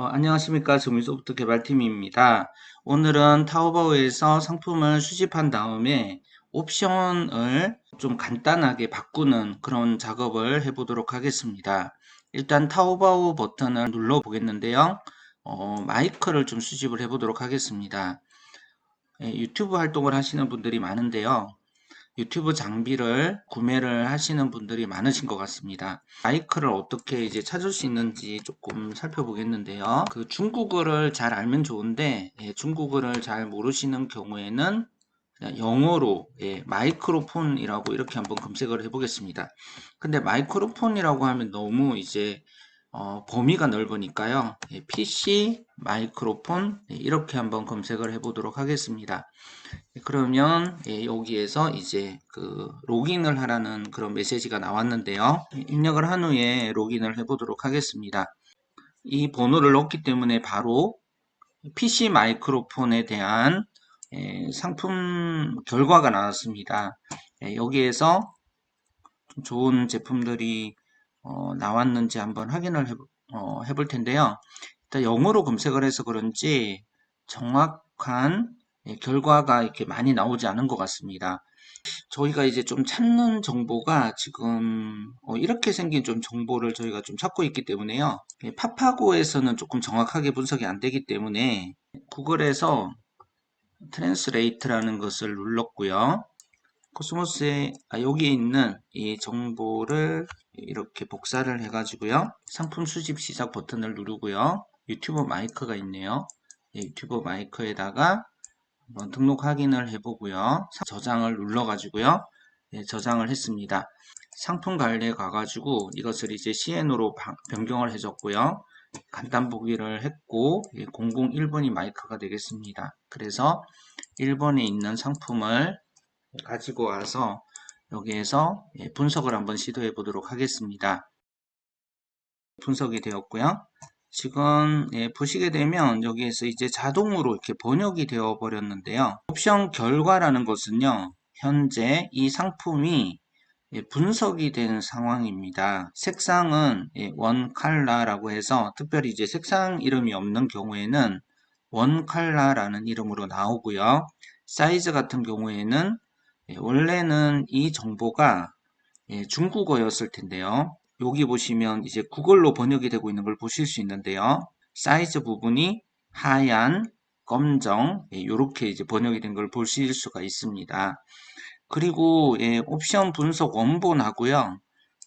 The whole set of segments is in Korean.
안녕하십니까. 주민소프트 개발팀입니다. 오늘은 타오바오에서 상품을 수집한 다음에 옵션을 좀 간단하게 바꾸는 그런 작업을 해보도록 하겠습니다. 일단 타오바오 버튼을 눌러 보겠는데요. 마이크를 좀 수집을 해보도록 하겠습니다. 유튜브 활동을 하시는 분들이 많은데요. 유튜브 장비를 구매를 하시는 분들이 많으신 것 같습니다. 마이크를 어떻게 이제 찾을 수 있는지 조금 살펴보겠는데요. 그 중국어를 잘 알면 좋은데, 중국어를 잘 모르시는 경우에는 그냥 영어로 마이크로폰이라고 이렇게 한번 검색을 해보겠습니다. 근데 마이크로폰이라고 하면 너무 이제 범위가 넓으니까요. PC 마이크로폰 이렇게 한번 검색을 해보도록 하겠습니다. 그러면 여기에서 이제 그 로그인을 하라는 그런 메시지가 나왔는데요. 입력을 한 후에 로그인을 해보도록 하겠습니다. 이 번호를 넣었기 때문에 바로 PC 마이크로폰에 대한 상품 결과가 나왔습니다. 여기에서 좀 좋은 제품들이 나왔는지 한번 확인을 해볼 텐데요. 일단 영어로 검색을 해서 그런지 정확한 결과가 이렇게 많이 나오지 않은 것 같습니다. 저희가 이제 좀 찾는 정보가 지금 이렇게 생긴 좀 정보를 저희가 좀 찾고 있기 때문에요. 파파고에서는 조금 정확하게 분석이 안 되기 때문에 구글에서 트랜스레이트라는 것을 눌렀고요. 코스모스에 여기에 있는 이 정보를 이렇게 복사를 해가지고요. 상품 수집 시작 버튼을 누르고요. 유튜브 마이크가 있네요. 유튜브 마이크에다가 한번 등록 확인을 해보고요. 저장을 눌러가지고요. 저장을 했습니다. 상품 관리에 가가지고 이것을 이제 CN으로 변경을 해줬고요. 간단 보기를 했고 001번이 마이크가 되겠습니다. 그래서 1번에 있는 상품을 가지고 와서 여기에서 분석을 한번 시도해 보도록 하겠습니다. 분석이 되었고요. 지금 보시게 되면 여기에서 이제 자동으로 이렇게 번역이 되어 버렸는데요. 옵션 결과라는 것은요, 현재 이 상품이 분석이 된 상황입니다. 색상은 원 컬러라고 해서 특별히 이제 색상 이름이 없는 경우에는 원 컬러라는 이름으로 나오고요. 사이즈 같은 경우에는 원래는 이 정보가 중국어였을 텐데요. 여기 보시면 이제 구글로 번역이 되고 있는 걸 보실 수 있는데요. 사이즈 부분이 하얀, 검정, 이렇게 이제 번역이 된 걸 보실 수가 있습니다. 그리고 옵션 분석 원본하고요.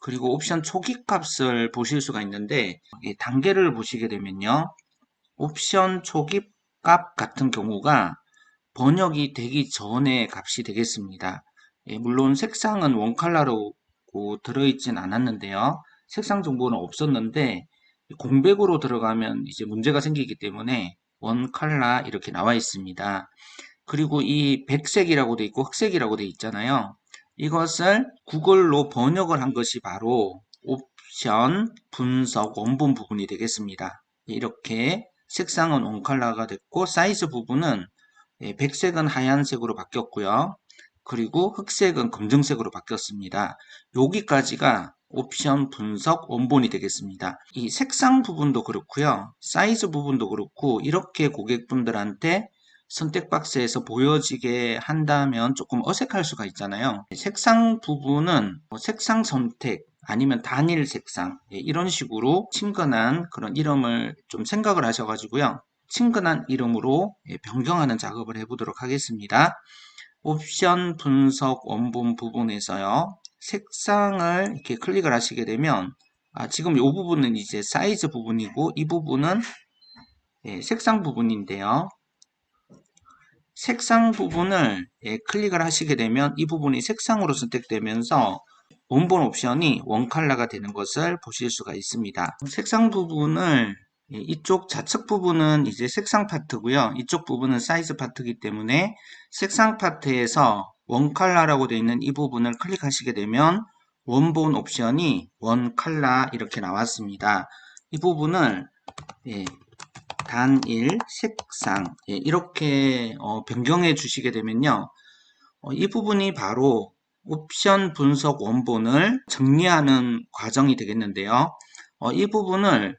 그리고 옵션 초기 값을 보실 수가 있는데 단계를 보시게 되면요. 옵션 초기 값 같은 경우가 번역이 되기 전에 값이 되겠습니다. 물론 색상은 원칼라로 들어있진 않았는데요. 색상 정보는 없었는데 공백으로 들어가면 이제 문제가 생기기 때문에 원칼라 이렇게 나와 있습니다. 그리고 이 백색이라고 돼 있고 흑색이라고 돼 있잖아요. 이것을 구글로 번역을 한 것이 바로 옵션 분석 원본 부분이 되겠습니다. 이렇게 색상은 원칼라가 됐고 사이즈 부분은 백색은 하얀색으로 바뀌었고요. 그리고 흑색은 검정색으로 바뀌었습니다. 여기까지가 옵션 분석 원본이 되겠습니다. 이 색상 부분도 그렇고요. 사이즈 부분도 그렇고 이렇게 고객분들한테 선택 박스에서 보여지게 한다면 조금 어색할 수가 있잖아요. 색상 부분은 색상 선택 아니면 단일 색상 이런 식으로 친근한 그런 이름을 좀 생각을 하셔가지고요. 친근한 이름으로 변경하는 작업을 해보도록 하겠습니다. 옵션 분석 원본 부분에서요. 색상을 이렇게 클릭을 하시게 되면 지금 이 부분은 이제 사이즈 부분이고 이 부분은 색상 부분인데요. 색상 부분을 클릭을 하시게 되면 이 부분이 색상으로 선택되면서 원본 옵션이 원칼라가 되는 것을 보실 수가 있습니다. 색상 부분을 이쪽 좌측 부분은 이제 색상 파트고요. 이쪽 부분은 사이즈 파트이기 때문에 색상 파트에서 원칼라라고 되어 있는 이 부분을 클릭하시게 되면 원본 옵션이 원칼라 이렇게 나왔습니다. 이 부분을 단일 색상 이렇게 변경해 주시게 되면요. 이 부분이 바로 옵션 분석 원본을 정리하는 과정이 되겠는데요. 이 부분을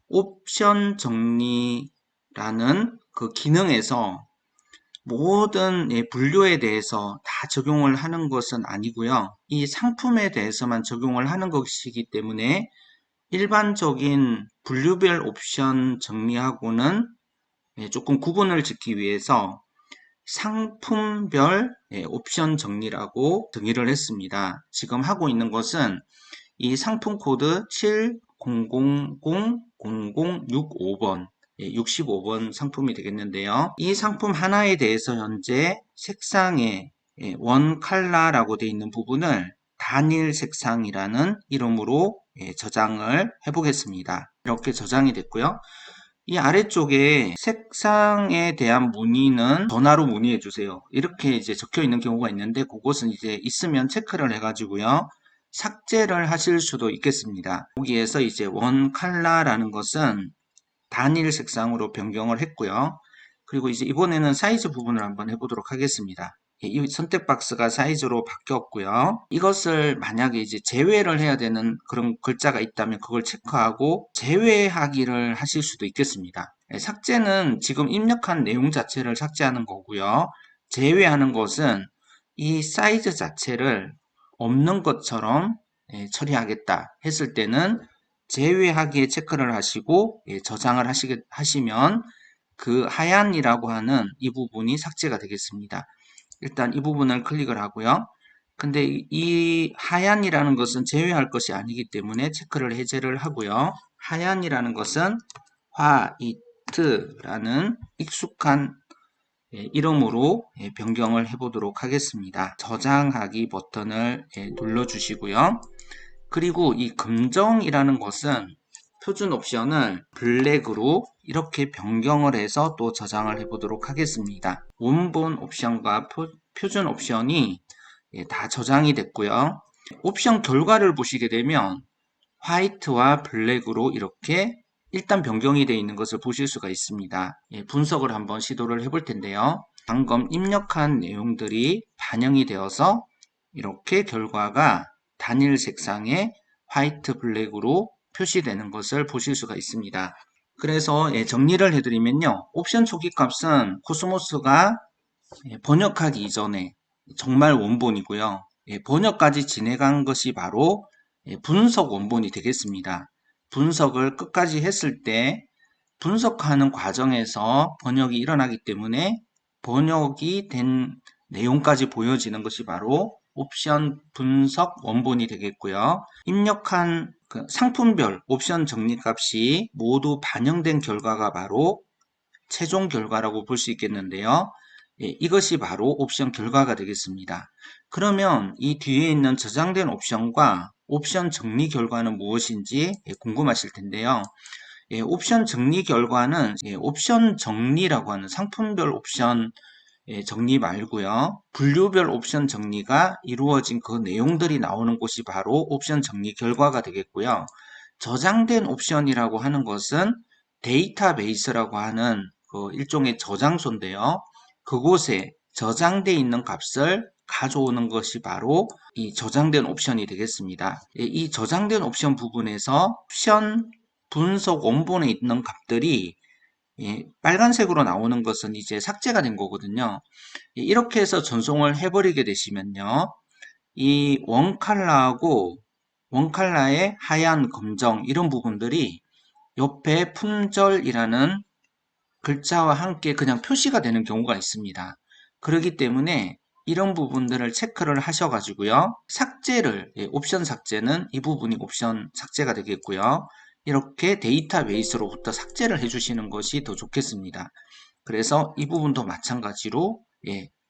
옵션 정리라는 그 기능에서 모든 분류에 대해서 다 적용을 하는 것은 아니고요. 이 상품에 대해서만 적용을 하는 것이기 때문에 일반적인 분류별 옵션 정리하고는 조금 구분을 짓기 위해서 상품별 옵션 정리라고 정의를 했습니다. 지금 하고 있는 것은 이 상품 코드 70000065번 65번 상품이 되겠는데요. 이 상품 하나에 대해서 현재 색상에 원 컬러라고 되어 있는 부분을 단일 색상이라는 이름으로 저장을 해 보겠습니다. 이렇게 저장이 됐고요. 이 아래쪽에 색상에 대한 문의는 전화로 문의해 주세요. 이렇게 이제 적혀 있는 경우가 있는데 그것은 이제 있으면 체크를 해 가지고요. 삭제를 하실 수도 있겠습니다. 여기에서 이제 원 컬러라는 것은 단일 색상으로 변경을 했고요. 그리고 이제 이번에는 사이즈 부분을 한번 해보도록 하겠습니다. 이 선택 박스가 사이즈로 바뀌었고요. 이것을 만약에 이제 제외를 해야 되는 그런 글자가 있다면 그걸 체크하고 제외하기를 하실 수도 있겠습니다. 삭제는 지금 입력한 내용 자체를 삭제하는 거고요. 제외하는 것은 이 사이즈 자체를 없는 것처럼 처리하겠다 했을 때는 제외하기에 체크를 하시고 저장을 하시면 그 하얀이라고 하는 이 부분이 삭제가 되겠습니다. 일단 이 부분을 클릭을 하고요. 근데 이 하얀이라는 것은 제외할 것이 아니기 때문에 체크를 해제를 하고요. 하얀이라는 것은 화이트라는 익숙한 이름으로 변경을 해 보도록 하겠습니다. 저장하기 버튼을 눌러 주시고요. 그리고 이 검정이라는 것은 표준 옵션을 블랙으로 이렇게 변경을 해서 또 저장을 해 보도록 하겠습니다. 원본 옵션과 표준 옵션이 다 저장이 됐고요. 옵션 결과를 보시게 되면 화이트와 블랙으로 이렇게 일단 변경이 되어 있는 것을 보실 수가 있습니다. 분석을 한번 시도를 해볼 텐데요. 방금 입력한 내용들이 반영이 되어서 이렇게 결과가 단일 색상의 화이트 블랙으로 표시되는 것을 보실 수가 있습니다. 그래서 정리를 해드리면요. 옵션 초기 값은 코스모스가 번역하기 이전에 정말 원본이고요. 번역까지 진행한 것이 바로 분석 원본이 되겠습니다. 분석을 끝까지 했을 때 분석하는 과정에서 번역이 일어나기 때문에 번역이 된 내용까지 보여지는 것이 바로 옵션 분석 원본이 되겠고요. 입력한 그 상품별 옵션 정리값이 모두 반영된 결과가 바로 최종 결과라고 볼 수 있겠는데요. 이것이 바로 옵션 결과가 되겠습니다. 그러면 이 뒤에 있는 저장된 옵션과 옵션 정리 결과는 무엇인지 궁금하실 텐데요. 옵션 정리 결과는 옵션 정리라고 하는 상품별 옵션 정리 말고요. 분류별 옵션 정리가 이루어진 그 내용들이 나오는 곳이 바로 옵션 정리 결과가 되겠고요. 저장된 옵션이라고 하는 것은 데이터베이스라고 하는 그 일종의 저장소인데요. 그곳에 저장되어 있는 값을 가져오는 것이 바로 이 저장된 옵션이 되겠습니다. 이 저장된 옵션 부분에서 옵션 분석 원본에 있는 값들이 빨간색으로 나오는 것은 이제 삭제가 된 거거든요. 이렇게 해서 전송을 해버리게 되시면요. 이 원칼라하고 원칼라의 하얀, 검정 이런 부분들이 옆에 품절이라는 글자와 함께 그냥 표시가 되는 경우가 있습니다. 그렇기 때문에 이런 부분들을 체크를 하셔가지고요. 삭제를, 옵션 삭제는 이 부분이 옵션 삭제가 되겠고요. 이렇게 데이터베이스로부터 삭제를 해주시는 것이 더 좋겠습니다. 그래서 이 부분도 마찬가지로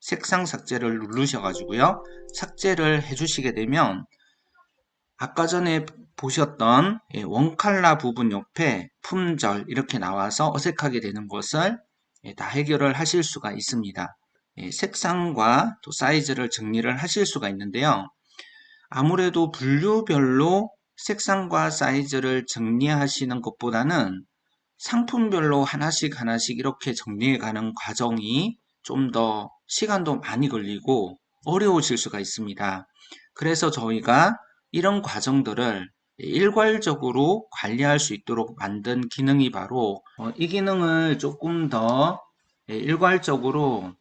색상 삭제를 누르셔가지고요. 삭제를 해주시게 되면 아까 전에 보셨던 원칼라 부분 옆에 품절 이렇게 나와서 어색하게 되는 것을 다 해결을 하실 수가 있습니다. 색상과 또 사이즈를 정리를 하실 수가 있는데요. 아무래도 분류별로 색상과 사이즈를 정리하시는 것보다는 상품별로 하나씩 하나씩 이렇게 정리해 가는 과정이 좀 더 시간도 많이 걸리고 어려우실 수가 있습니다. 그래서 저희가 이런 과정들을 일괄적으로 관리할 수 있도록 만든 기능이 바로 이 기능을 조금 더 일괄적으로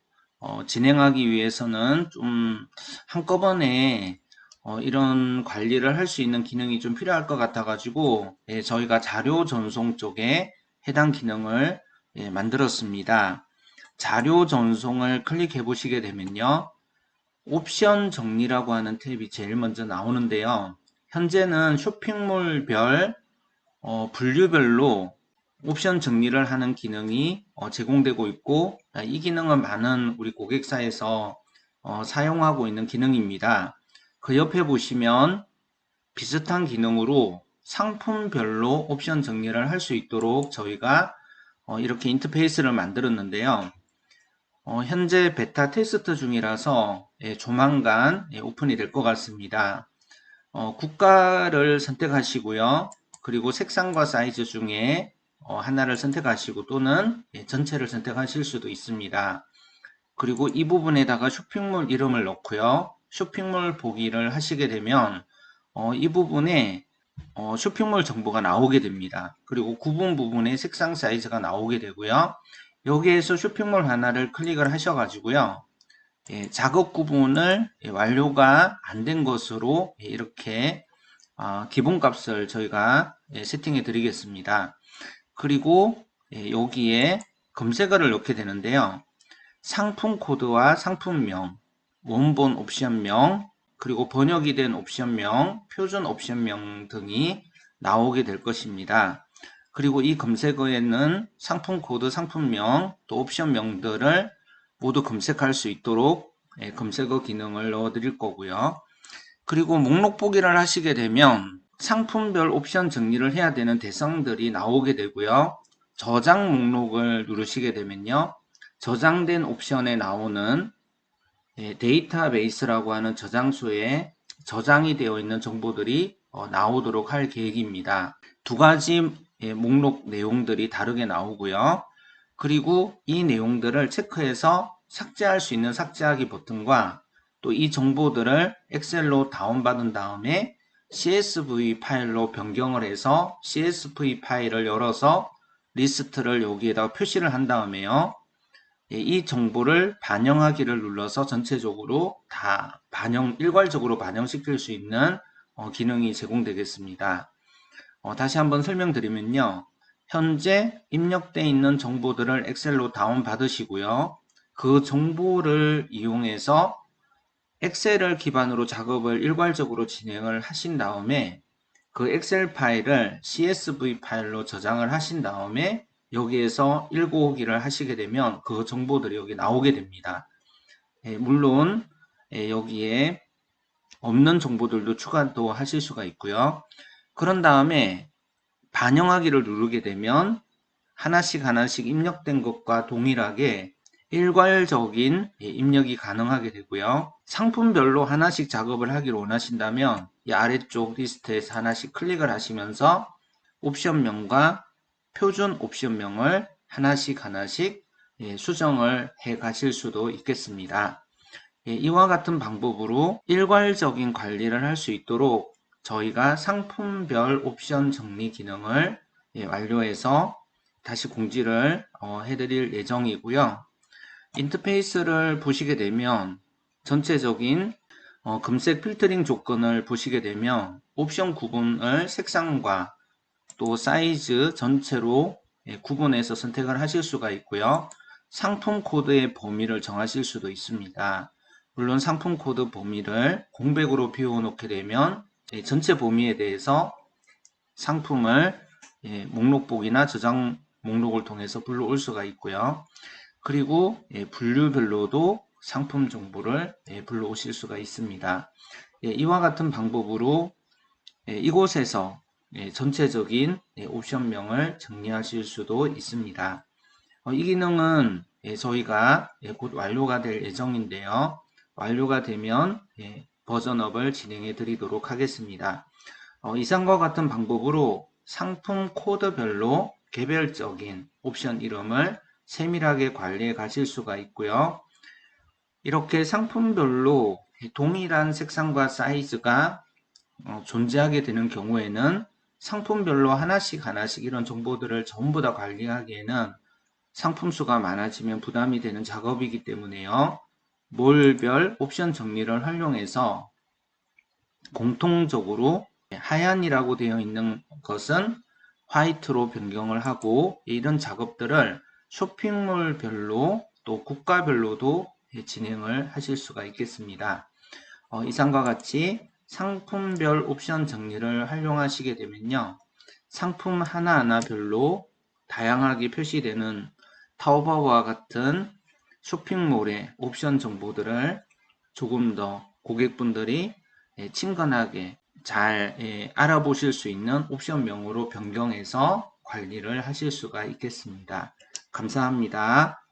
진행하기 위해서는 좀 한꺼번에 이런 관리를 할 수 있는 기능이 좀 필요할 것 같아 가지고 저희가 자료 전송 쪽에 해당 기능을 만들었습니다. 자료 전송을 클릭해 보시게 되면요. 옵션 정리라고 하는 탭이 제일 먼저 나오는데요. 현재는 쇼핑몰별 분류별로 옵션 정리를 하는 기능이 제공되고 있고 이 기능은 많은 우리 고객사에서 사용하고 있는 기능입니다. 그 옆에 보시면 비슷한 기능으로 상품별로 옵션 정리를 할 수 있도록 저희가 이렇게 인터페이스를 만들었는데요. 현재 베타 테스트 중이라서 조만간 오픈이 될 것 같습니다. 국가를 선택하시고요. 그리고 색상과 사이즈 중에 하나를 선택하시고 또는 전체를 선택하실 수도 있습니다. 그리고 이 부분에다가 쇼핑몰 이름을 넣고요. 쇼핑몰 보기를 하시게 되면 이 부분에 쇼핑몰 정보가 나오게 됩니다. 그리고 구분 부분에 색상 사이즈가 나오게 되고요. 여기에서 쇼핑몰 하나를 클릭을 하셔가지고요. 작업 구분을 완료가 안 된 것으로 이렇게 기본값을 저희가 세팅해 드리겠습니다. 그리고 여기에 검색어를 넣게 되는데요. 상품 코드와 상품명, 원본 옵션명, 그리고 번역이 된 옵션명, 표준 옵션명 등이 나오게 될 것입니다. 그리고 이 검색어에는 상품 코드, 상품명, 또 옵션명들을 모두 검색할 수 있도록 검색어 기능을 넣어 드릴 거고요. 그리고 목록 보기를 하시게 되면 상품별 옵션 정리를 해야 되는 대상들이 나오게 되고요. 저장 목록을 누르시게 되면요. 저장된 옵션에 나오는 데이터베이스라고 하는 저장소에 저장이 되어 있는 정보들이 나오도록 할 계획입니다. 두 가지 목록 내용들이 다르게 나오고요. 그리고 이 내용들을 체크해서 삭제할 수 있는 삭제하기 버튼과 또 이 정보들을 엑셀로 다운받은 다음에 CSV 파일로 변경을 해서 CSV 파일을 열어서 리스트를 여기에다가 표시를 한 다음에요. 이 정보를 반영하기를 눌러서 전체적으로 다 일괄적으로 반영시킬 수 있는 기능이 제공되겠습니다. 다시 한번 설명드리면요. 현재 입력되어 있는 정보들을 엑셀로 다운받으시고요. 그 정보를 이용해서 엑셀을 기반으로 작업을 일괄적으로 진행을 하신 다음에 그 엑셀 파일을 CSV 파일로 저장을 하신 다음에 여기에서 읽어오기를 하시게 되면 그 정보들이 여기 나오게 됩니다. 물론 여기에 없는 정보들도 추가도 하실 수가 있고요. 그런 다음에 반영하기를 누르게 되면 하나씩 하나씩 입력된 것과 동일하게 일괄적인 입력이 가능하게 되고요. 상품별로 하나씩 작업을 하기를 원하신다면 이 아래쪽 리스트에서 하나씩 클릭을 하시면서 옵션명과 표준 옵션명을 하나씩 하나씩 수정을 해 가실 수도 있겠습니다. 이와 같은 방법으로 일괄적인 관리를 할 수 있도록 저희가 상품별 옵션 정리 기능을 완료해서 다시 공지를 해드릴 예정이고요. 인터페이스를 보시게 되면 전체적인 검색 필터링 조건을 보시게 되면 옵션 구분을 색상과 또 사이즈 전체로 구분해서 선택을 하실 수가 있고요. 상품 코드의 범위를 정하실 수도 있습니다. 물론 상품 코드 범위를 공백으로 비워 놓게 되면 전체 범위에 대해서 상품을 목록 보기나 저장 목록을 통해서 불러올 수가 있고요. 그리고 분류별로도 상품 정보를 불러오실 수가 있습니다. 이와 같은 방법으로 이곳에서 전체적인 옵션명을 정리하실 수도 있습니다. 이 기능은 저희가 곧 완료가 될 예정인데요. 완료가 되면 버전업을 진행해 드리도록 하겠습니다. 이상과 같은 방법으로 상품 코드별로 개별적인 옵션 이름을 세밀하게 관리해 가실 수가 있고요. 이렇게 상품별로 동일한 색상과 사이즈가 존재하게 되는 경우에는 상품별로 하나씩 하나씩 이런 정보들을 전부 다 관리하기에는 상품 수가 많아지면 부담이 되는 작업이기 때문에요. 몰별 옵션 정리를 활용해서 공통적으로 하얀이라고 되어 있는 것은 화이트로 변경을 하고, 이런 작업들을 쇼핑몰별로 또 국가별로도 진행을 하실 수가 있겠습니다. 이상과 같이 상품별 옵션 정리를 활용하시게 되면요, 상품 하나하나별로 다양하게 표시되는 타오바오와 같은 쇼핑몰의 옵션 정보들을 조금 더 고객분들이 친근하게 잘 알아보실 수 있는 옵션명으로 변경해서 관리를 하실 수가 있겠습니다. 감사합니다.